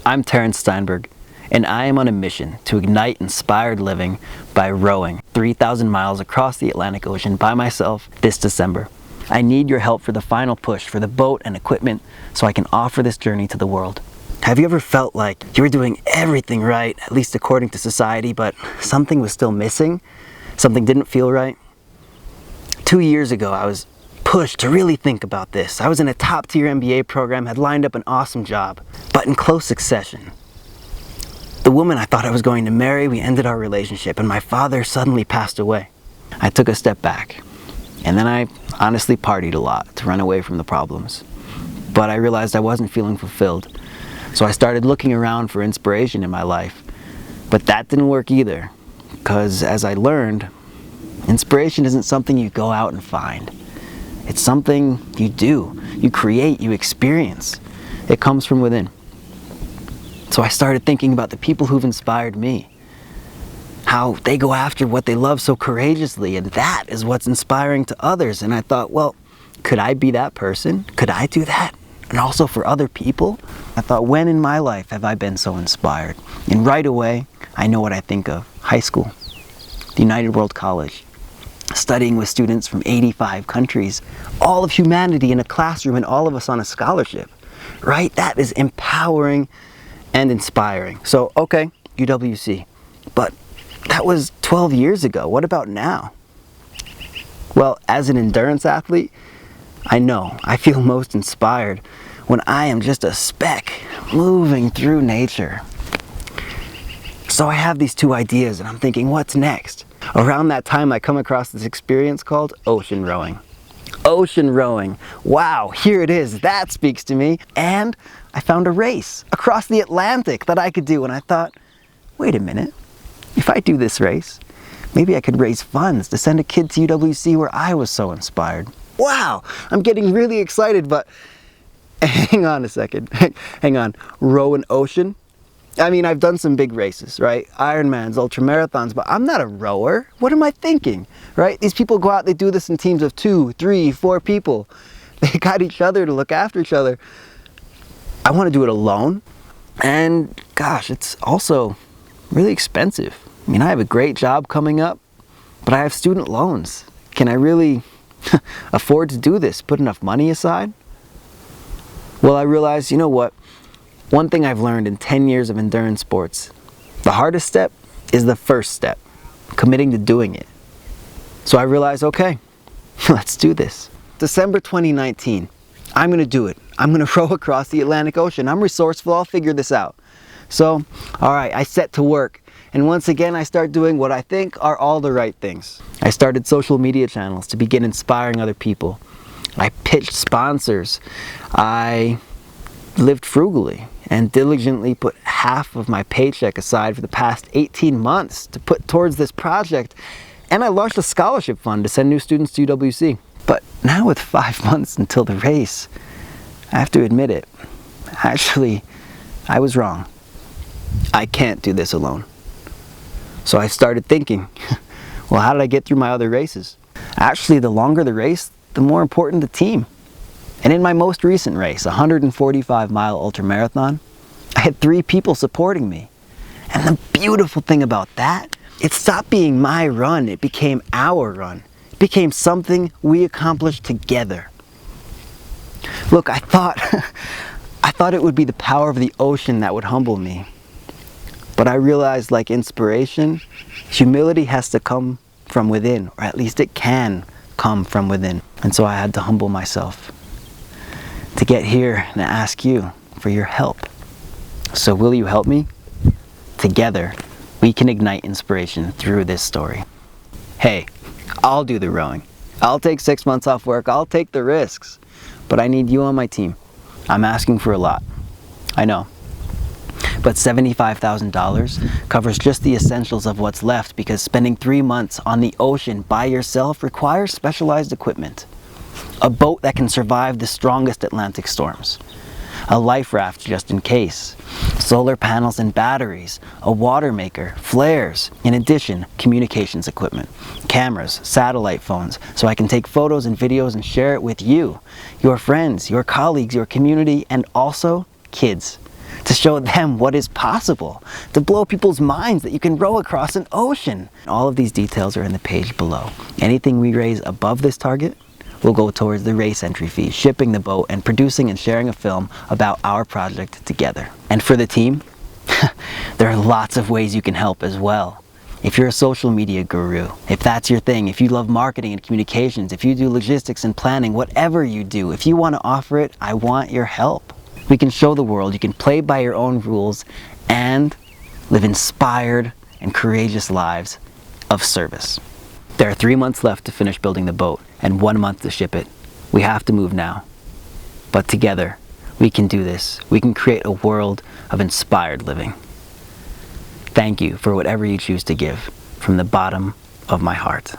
I'm Terrence Steinberg, and I am on a mission to ignite inspired living by rowing 3,000 miles across the Atlantic Ocean by myself this December. I need your help for the final push for the boat and equipment so I can offer this journey to the world. Have you ever felt like you were doing everything right, at least according to society, but something was still missing? Something didn't feel right? 2 years ago, I was pushed to really think about this. I was in a top-tier MBA program, had lined up an awesome job, but in close succession. The woman I thought I was going to marry, we ended our relationship, and my father suddenly passed away. I took a step back, and then I honestly partied a lot to run away from the problems. But I realized I wasn't feeling fulfilled, so I started looking around for inspiration in my life. But that didn't work either, because as I learned, inspiration isn't something you go out and find. It's something you do, you create, you experience. It comes from within. So I started thinking about the people who've inspired me, how they go after what they love so courageously, and that is what's inspiring to others. And I thought, well, could I be that person? Could I do that? And also for other people? I thought, when in my life have I been so inspired? And right away, I know what I think of. High school, the United World College. Studying with students from 85 countries, all of humanity in a classroom and all of us on a scholarship, right? That is empowering and inspiring. So, okay, UWC, but that was 12 years ago. What about now? Well, as an endurance athlete, I know I feel most inspired when I am just a speck moving through nature. So I have these two ideas and I'm thinking, what's next? Around that time, I come across this experience called ocean rowing. Ocean rowing. Wow, here it is. That speaks to me. And I found a race across the Atlantic that I could do. And I thought, wait a minute. If I do this race, maybe I could raise funds to send a kid to UWC where I was so inspired. Wow, I'm getting really excited, but hang on a second. Hang on. Row an ocean? I mean, I've done some big races, right? Ironmans, ultramarathons, but I'm not a rower. What am I thinking, right? These people go out, they do this in teams of 2, 3, 4 people. They got each other to look after each other. I want to do it alone. And gosh, it's also really expensive. I mean, I have a great job coming up, but I have student loans. Can I really afford to do this? Put enough money aside? Well, I realized, you know what? One thing I've learned in 10 years of endurance sports, the hardest step is the first step, committing to doing it. So I realized, okay, let's do this. December 2019, I'm gonna do it. I'm gonna row across the Atlantic Ocean. I'm resourceful, I'll figure this out. So, all right, I set to work. And once again, I start doing what I think are all the right things. I started social media channels to begin inspiring other people. I pitched sponsors. I lived frugally and diligently put half of my paycheck aside for the past 18 months to put towards this project. And I launched a scholarship fund to send new students to UWC. But now with 5 months until the race, I have to admit it. Actually, I was wrong. I can't do this alone. So I started thinking, well, how did I get through my other races? Actually, the longer the race, the more important the team. And in my most recent race, a 145-mile ultramarathon, I had 3 people supporting me. And the beautiful thing about that, it stopped being my run, it became our run. It became something we accomplished together. Look, I thought it would be the power of the ocean that would humble me. But I realized, like inspiration, humility has to come from within, or at least it can come from within. And so I had to humble myself to get here and ask you for your help. So will you help me? Together, we can ignite inspiration through this story. Hey, I'll do the rowing. I'll take 6 months off work. I'll take the risks. But I need you on my team. I'm asking for a lot. I know. But $75,000 covers just the essentials of what's left, because spending 3 months on the ocean by yourself requires specialized equipment. A boat that can survive the strongest Atlantic storms. A life raft just in case. Solar panels and batteries. A water maker. Flares. In addition, communications equipment. Cameras, satellite phones, so I can take photos and videos and share it with you, your friends, your colleagues, your community, and also kids. to show them what is possible, to blow people's minds that you can row across an ocean. All of these details are in the page below. Anything we raise above this target will go towards the race entry fee, shipping the boat, and producing and sharing a film about our project together. And for the team, there are lots of ways you can help as well. If you're a social media guru, if that's your thing, if you love marketing and communications, if you do logistics and planning, whatever you do, if you want to offer it, I want your help. We can show the world you can play by your own rules and live inspired and courageous lives of service. There are 3 months left to finish building the boat and 1 month to ship it. We have to move now. But together, we can do this. We can create a world of inspired living. Thank you for whatever you choose to give from the bottom of my heart.